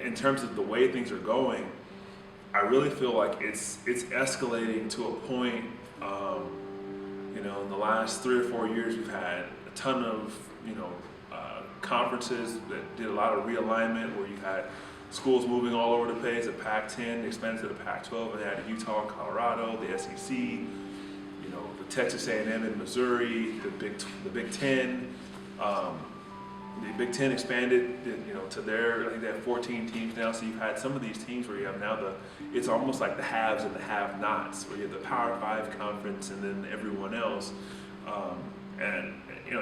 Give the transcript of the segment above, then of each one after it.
in terms of the way things are going, I really feel like it's escalating to a point. In the last 3 or 4 years, we've had a ton of conferences that did a lot of realignment, where you had schools moving all over the place. The Pac-10 expanded to the Pac-12, and they had Utah, Colorado, the SEC, the Texas A&M in Missouri, the Big Ten. The Big Ten expanded, to I think they have 14 teams now. So you've had some of these teams where you have now it's almost like the haves and the have-nots, where you have the Power Five conference and then everyone else. And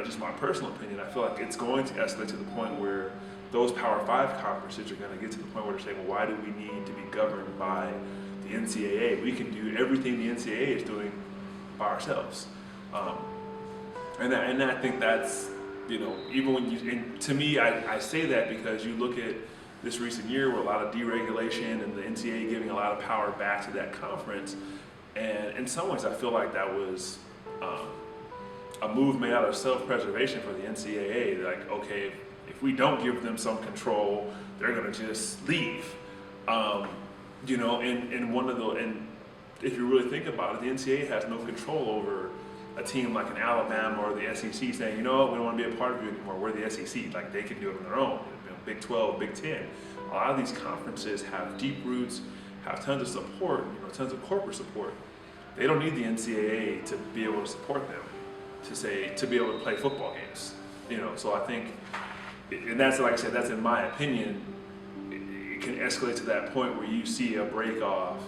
just my personal opinion, I feel like it's going to escalate to the point where those Power Five conferences are going to get to the point where they're saying, well, why do we need to be governed by the NCAA? We can do everything the NCAA is doing by ourselves. And I think that's, even when and to me, I say that because you look at this recent year with a lot of deregulation and the NCAA giving a lot of power back to that conference. And in some ways, I feel like that was a move made out of self-preservation for the NCAA. Like, okay, if we don't give them some control, they're going to just leave. And if you really think about it, the NCAA has no control over a team like an Alabama or the SEC saying, we don't want to be a part of you anymore. We're the SEC. Like, they can do it on their own. Big 12, Big 10. A lot of these conferences have deep roots, have tons of support, tons of corporate support. They don't need the NCAA to be able to support them, to be able to play football games. So I think, and that's, like I said, that's in my opinion, it can escalate to that point where you see a break off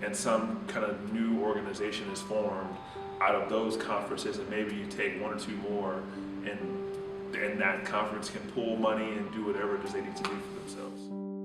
and some kind of new organization is formed out of those conferences, and maybe you take one or two more, and that conference can pull money and do whatever it is they need to do